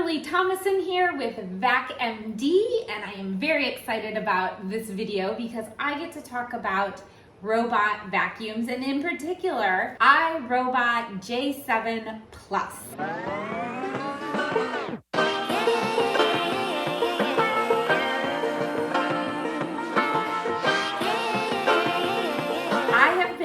Kimberly Thomason here with VacMD, and I am very excited about this video because I get to talk about robot vacuums, and in particular, iRobot J7 Plus.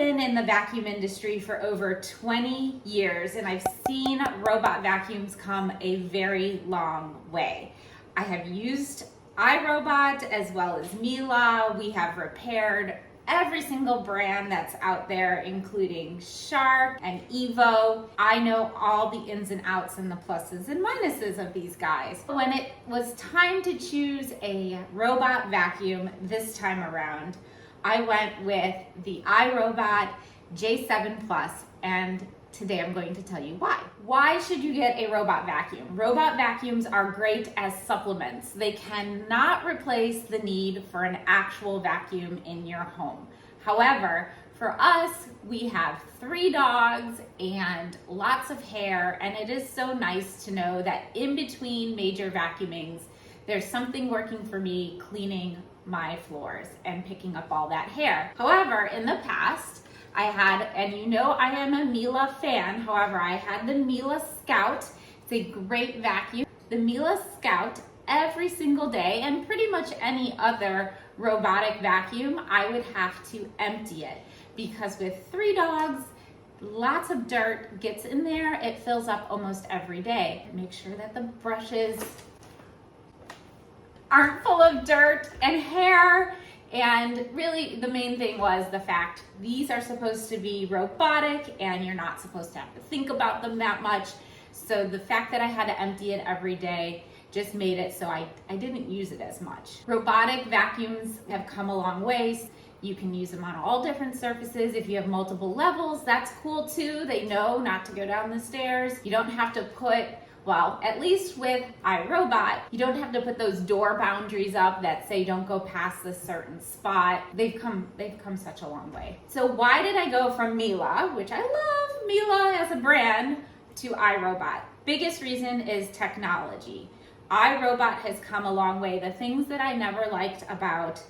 In the vacuum industry for over 20 years, and I've seen robot vacuums come a very long way. I have used iRobot as well as Miele. We have repaired every single brand that's out there, including Shark and Evo. I know all the ins and outs and the pluses and minuses of these guys. When it was time to choose a robot vacuum this time around, I went with the iRobot J7 Plus, and today I'm going to tell you why. Why should you get a robot vacuum? Robot vacuums are great as supplements. They cannot replace the need for an actual vacuum in your home. However, for us, we have 3 dogs and lots of hair, and it is so nice to know that in between major vacuumings, there's something working for me cleaning my floors and picking up all that hair. However, in the past, I had, and you know I am a Miele fan, however, I had the Miele Scout. It's a great vacuum. The Miele Scout, every single day, and pretty much any other robotic vacuum, I would have to empty it because with 3 dogs, lots of dirt gets in there. It fills up almost every day. Make sure that the brushes aren't full of dirt and hair. And really the main thing was the fact these are supposed to be robotic and you're not supposed to have to think about them that much. So the fact that I had to empty it every day just made it so I didn't use it as much. Robotic vacuums have come a long ways. You can use them on all different surfaces. If you have multiple levels, that's cool too. They know not to go down the stairs. You don't have to put, well, at least with iRobot, you don't have to put those door boundaries up that say don't go past this certain spot. They've come such a long way. So why did I go from Miele, which I love Miele as a brand, to iRobot? Biggest reason is technology. iRobot has come a long way. The things that I never liked about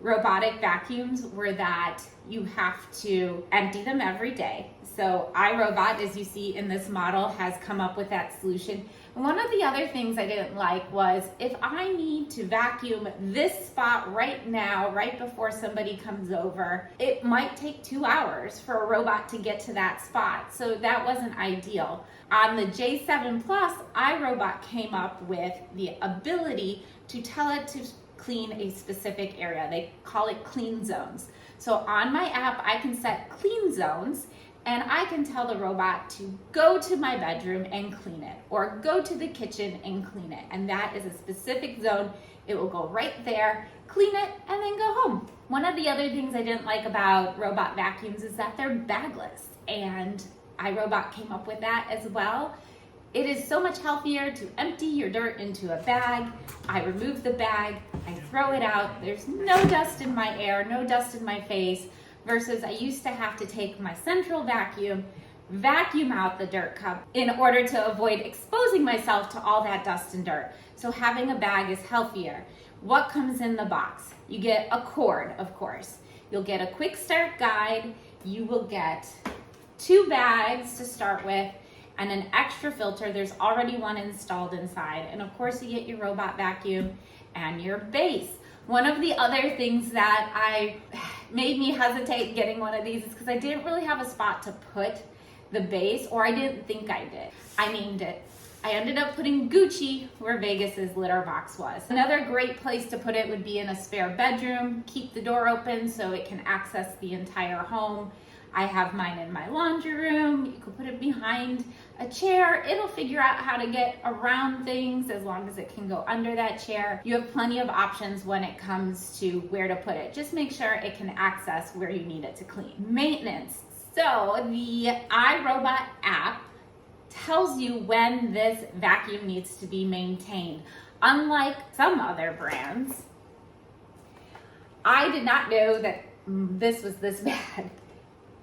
robotic vacuums were that you have to empty them every day. So iRobot, as you see in this model, has come up with that solution. And one of the other things I didn't like was if I need to vacuum this spot right now, right before somebody comes over, it might take 2 hours for a robot to get to that spot. So that wasn't ideal. On the J7 Plus, iRobot came up with the ability to tell it to clean a specific area. They call it clean zones. So on my app, I can set clean zones, and I can tell the robot to go to my bedroom and clean it, or go to the kitchen and clean it. And that is a specific zone. It will go right there, clean it, and then go home. One of the other things I didn't like about robot vacuums is that they're bagless, and iRobot came up with that as well. It is so much healthier to empty your dirt into a bag. I remove the bag, I throw it out. There's no dust in my air, no dust in my face, versus I used to have to take my central vacuum out the dirt cup in order to avoid exposing myself to all that dust and dirt. So having a bag is healthier. What comes in the box? You get a cord, of course. You'll get a quick start guide. You will get 2 bags to start with, and an extra filter. There's already one installed inside. And of course you get your robot vacuum and your base. One of the other things that made me hesitate getting one of these is because I didn't really have a spot to put the base, or I didn't think I did. I named it. I ended up putting Gucci where Vegas's litter box was. Another great place to put it would be in a spare bedroom. Keep the door open so it can access the entire home. I have mine in my laundry room. You can put it behind a chair. It'll figure out how to get around things as long as it can go under that chair. You have plenty of options when it comes to where to put it. Just make sure it can access where you need it to clean. Maintenance. So the iRobot app tells you when this vacuum needs to be maintained. Unlike some other brands, I did not know that this was this bad.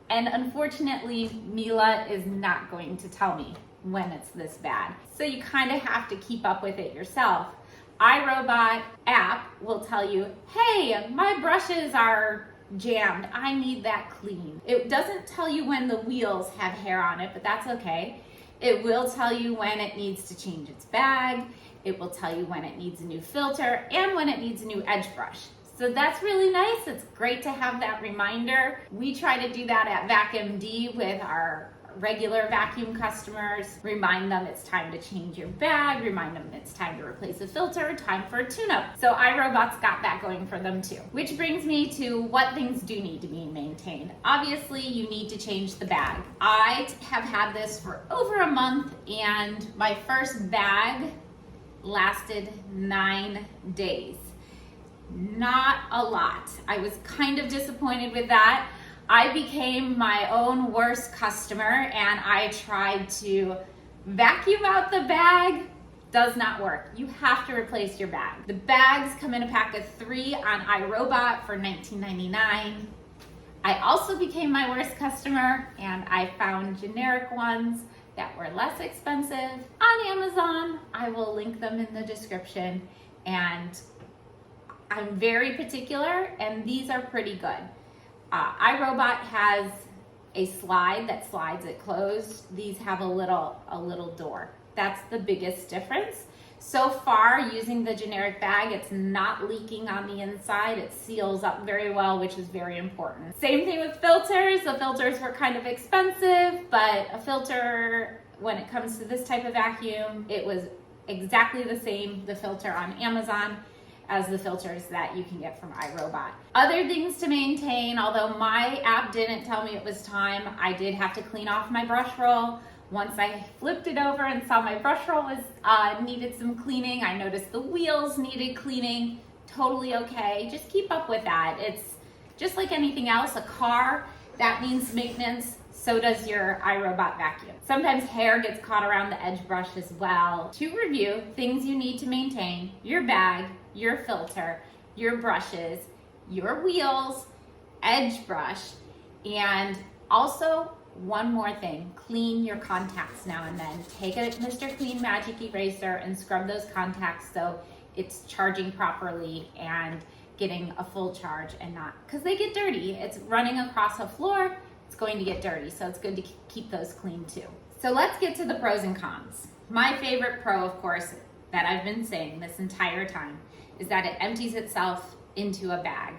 And unfortunately, Miele is not going to tell me when it's this bad. So you kind of have to keep up with it yourself. iRobot app will tell you, hey, my brushes are jammed. I need that clean. It doesn't tell you when the wheels have hair on it, but that's okay. It will tell you when it needs to change its bag. It will tell you when it needs a new filter and when it needs a new edge brush. So that's really nice. It's great to have that reminder. We try to do that at VacMD with our regular vacuum customers. Remind them it's time to change your bag, remind them it's time to replace a filter, time for a tune-up. So iRobot's got that going for them too. Which brings me to what things do need to be maintained. Obviously, you need to change the bag. I have had this for over a month, and my first bag lasted 9 days. Not a lot. I was kind of disappointed with that. I became my own worst customer, and I tried to vacuum out the bag. Does not work. You have to replace your bag. The bags come in a pack of 3 on iRobot for $19.99. I also became my worst customer, and I found generic ones that were less expensive on Amazon. I will link them in the description, and I'm very particular, and these are pretty good. iRobot has a slide that slides it closed. These have a little door. That's the biggest difference. So far, using the generic bag, it's not leaking on the inside. It seals up very well, which is very important. Same thing with filters. The filters were kind of expensive, but a filter, when it comes to this type of vacuum, it was exactly the same, the filter on Amazon, as the filters that you can get from iRobot. Other things to maintain, although my app didn't tell me it was time, I did have to clean off my brush roll. Once I flipped it over and saw my brush roll was needed some cleaning, I noticed the wheels needed cleaning. Totally okay. Just keep up with that. It's just like anything else. A car, that means maintenance. So does your iRobot vacuum. Sometimes hair gets caught around the edge brush as well. To review, things you need to maintain: your bag, your filter, your brushes, your wheels, edge brush, and also one more thing, clean your contacts now and then. Take a Mr. Clean Magic Eraser and scrub those contacts so it's charging properly and getting a full charge, and not, because they get dirty. It's running across a floor, it's going to get dirty, so it's good to keep those clean too. So let's get to the pros and cons. My favorite pro, of course, that I've been saying this entire time, is that it empties itself into a bag.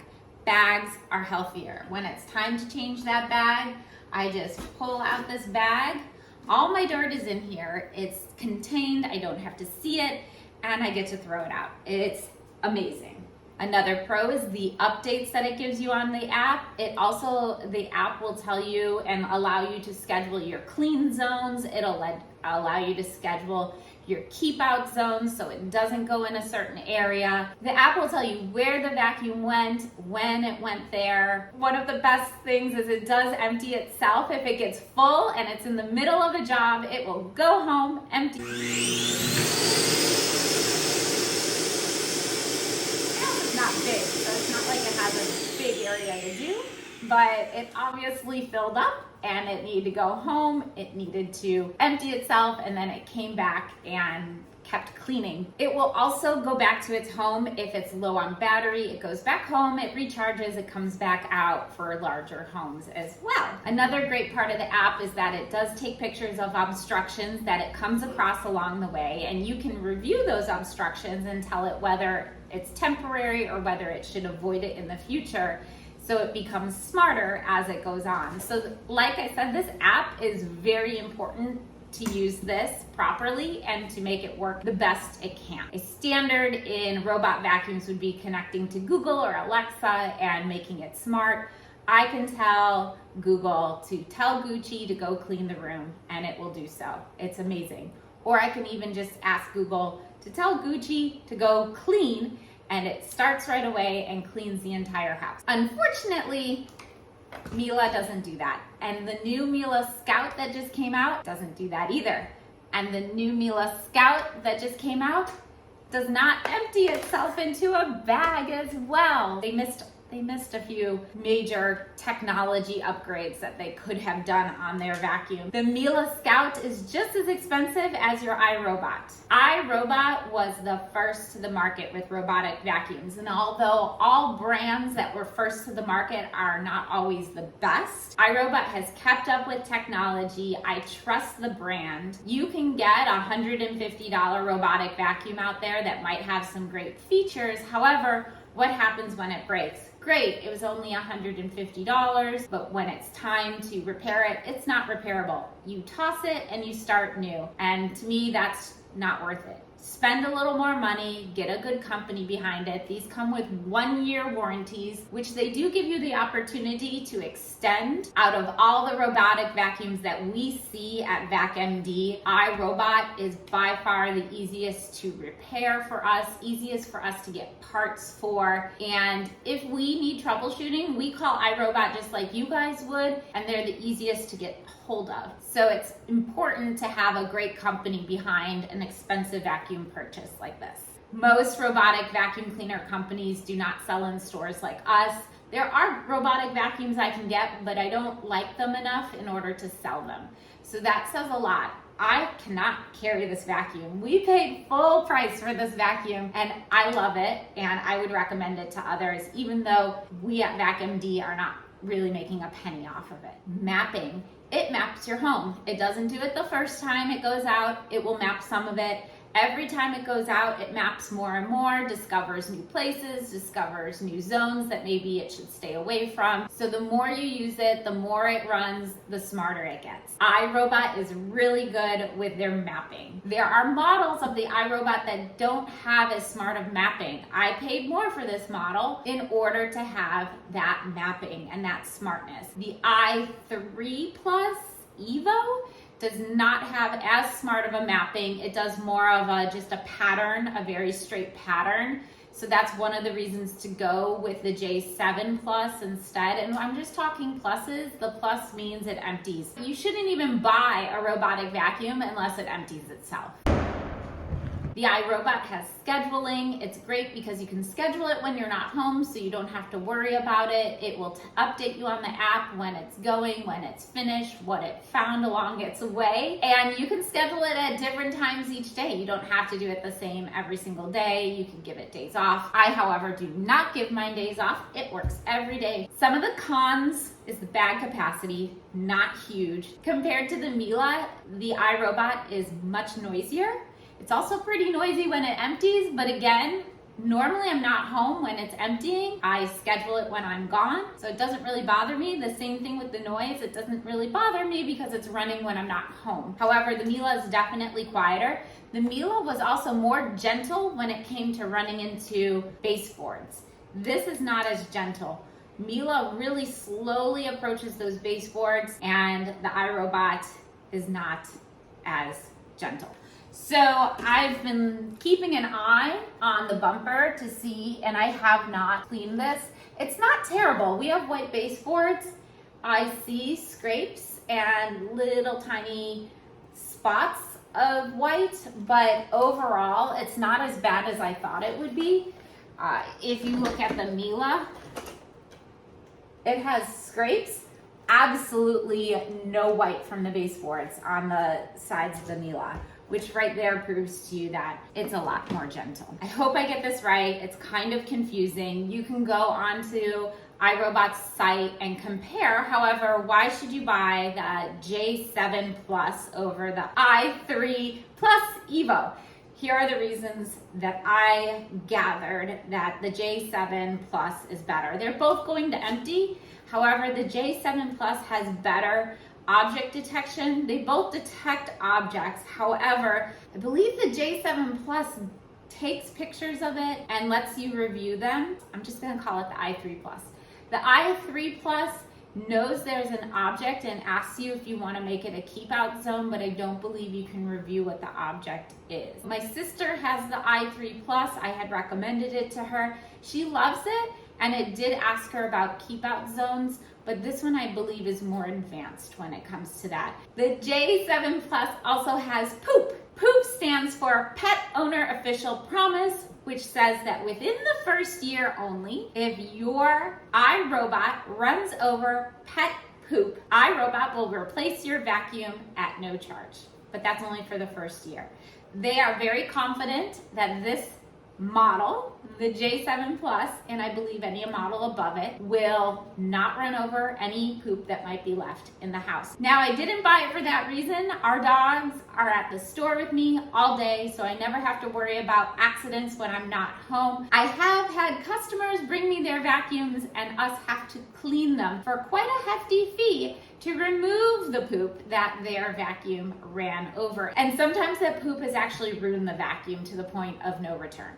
Bags are healthier. When it's time to change that bag, I just pull out this bag. All my dirt is in here. It's contained. I don't have to see it, and I get to throw it out. It's amazing. Another pro is the updates that it gives you on the app. The app will tell you and allow you to schedule your clean zones. It'll allow you to schedule your keep out zones so it doesn't go in a certain area. The app will tell you where the vacuum went, when it went there. One of the best things is it does empty itself. If it gets full and it's in the middle of a job, it will go home, empty. It's not big, so it's not like it has a big area to do, but it obviously filled up and it needed to go home. It needed to empty itself, and then it came back and kept cleaning. It will also go back to its home if it's low on battery. It goes back home, it recharges, it comes back out for larger homes as well. Another great part of the app is that it does take pictures of obstructions that it comes across along the way, and you can review those obstructions and tell it whether it's temporary or whether it should avoid it in the future. So it becomes smarter as it goes on. So like I said, this app is very important to use this properly and to make it work the best it can. A standard in robot vacuums would be connecting to Google or Alexa and making it smart. I can tell Google to tell Gucci to go clean the room, and it will do so. It's amazing. Or I can even just ask Google to tell Gucci to go clean, and it starts right away and cleans the entire house. Unfortunately, Miele doesn't do that. And the new Miele Scout that just came out doesn't do that either. And the new Miele Scout that just came out does not empty itself into a bag as well. They they missed a few major technology upgrades that they could have done on their vacuum. The Miele Scout is just as expensive as your iRobot. iRobot was the first to the market with robotic vacuums, and although all brands that were first to the market are not always the best, iRobot has kept up with technology. I trust the brand. You can get a $150 robotic vacuum out there that might have some great features. However, what happens when it breaks? Great, it was only $150, but when it's time to repair it, it's not repairable. You toss it and you start new. And to me, that's not worth it. Spend a little more money, get a good company behind it. These come with 1-year warranties, which they do give you the opportunity to extend. Out of all the robotic vacuums that we see at VacMD, iRobot is by far the easiest to repair for us, easiest for us to get parts for. And if we need troubleshooting, we call iRobot just like you guys would, and they're the easiest to get hold of. So it's important to have a great company behind an expensive vacuum purchase like this. Most robotic vacuum cleaner companies do not sell in stores like us. There are robotic vacuums I can get, but I don't like them enough in order to sell them. So that says a lot. I cannot carry this vacuum. We paid full price for this vacuum and I love it, and I would recommend it to others, even though we at VacMD are not really making a penny off of it. Mapping. It maps your home. It doesn't do it the first time it goes out. It will map some of it. Every time it goes out, it maps more and more, discovers new places, discovers new zones that maybe it should stay away from. So the more you use it, the more it runs, the smarter it gets. iRobot is really good with their mapping. There are models of the iRobot that don't have as smart of mapping. I paid more for this model in order to have that mapping and that smartness. The i3 Plus Evo does not have as smart of a mapping. It does more of just a pattern, a very straight pattern. So that's one of the reasons to go with the J7 Plus instead. And I'm just talking pluses. The plus means it empties. You shouldn't even buy a robotic vacuum unless it empties itself. The iRobot has scheduling. It's great because you can schedule it when you're not home, so you don't have to worry about it. It will update you on the app when it's going, when it's finished, what it found along its way. And you can schedule it at different times each day. You don't have to do it the same every single day. You can give it days off. I, however, do not give mine days off. It works every day. Some of the cons is the bag capacity, not huge. Compared to the Miele, the iRobot is much noisier. It's also pretty noisy when it empties, but again, normally I'm not home when it's emptying. I schedule it when I'm gone, so it doesn't really bother me. The same thing with the noise. It doesn't really bother me because it's running when I'm not home. However, the Miele is definitely quieter. The Miele was also more gentle when it came to running into baseboards. This is not as gentle. Miele really slowly approaches those baseboards, and the iRobot is not as gentle. So I've been keeping an eye on the bumper to see, and I have not cleaned this. It's not terrible. We have white baseboards. I see scrapes and little tiny spots of white, but overall it's not as bad as I thought it would be. If you look at the Miele, it has scrapes. Absolutely no white from the baseboards on the sides of the Miele, which right there proves to you that it's a lot more gentle. I hope I get this right. It's kind of confusing. You can go onto iRobot's site and compare. However, why should you buy the J7 Plus over the i3 Plus Evo? Here are the reasons that I gathered that the J7 Plus is better. They're both going to empty. However, the J7 Plus has better object detection. They both detect objects. However, I believe the J7 Plus takes pictures of it and lets you review them. I'm just gonna call it the i3 Plus. The i3 Plus knows there's an object and asks you if you want to make it a keep out zone, but I don't believe you can review what the object is. My sister has the i3 Plus. I had recommended it to her. She loves it, and it did ask her about keep out zones, but this one I believe is more advanced when it comes to that. The J7 Plus also has POOP. POOP stands for Pet Owner Official Promise. which says that within the first year only, if your iRobot runs over pet poop, iRobot will replace your vacuum at no charge. But that's only for the first year. They are very confident that this model, the J7 Plus, and I believe any model above it, will not run over any poop that might be left in the house. Now, I didn't buy it for that reason. Our dogs are at the store with me all day, so I never have to worry about accidents when I'm not home. I have had customers bring me their vacuums and us have to clean them for quite a hefty fee to remove the poop that their vacuum ran over. And sometimes that poop has actually ruined the vacuum to the point of no return.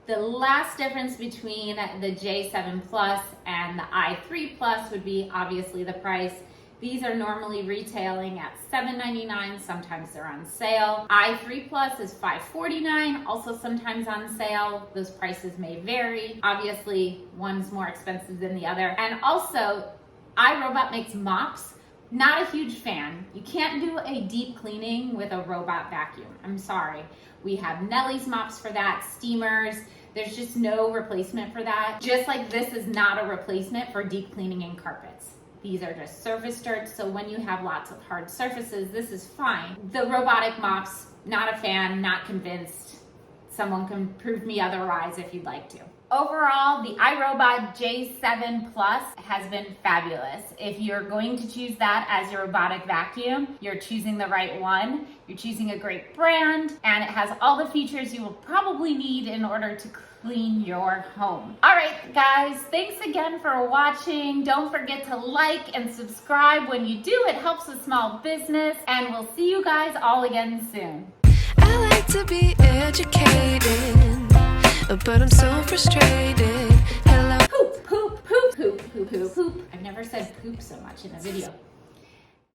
The last difference between the J7 Plus and the i3 Plus would be obviously the price. These are normally retailing at $7.99, sometimes they're on sale. i3 Plus is $5.49, also sometimes on sale. Those prices may vary. Obviously, one's more expensive than the other. And also, iRobot makes mops. Not a huge fan. You can't do a deep cleaning with a robot vacuum. I'm sorry. We have Nellie's mops for that, steamers. There's just no replacement for that. Just like this is not a replacement for deep cleaning in carpets. These are just surface dirt, so when you have lots of hard surfaces, this is fine. The robotic mops, not a fan, not convinced. Someone can prove me otherwise if you'd like to. Overall, the iRobot J7 Plus has been fabulous. If you're going to choose that as your robotic vacuum, you're choosing the right one. You're choosing a great brand, and it has all the features you will probably need in order to clean your home. All right, guys, thanks again for watching. Don't forget to like and subscribe. When you do, it helps a small business, and we'll see you guys all again soon. I like to be educated, but I'm so frustrated. Hello. Poop, poop, poop, poop, poop, poop, poop. I've never said poop so much in a video.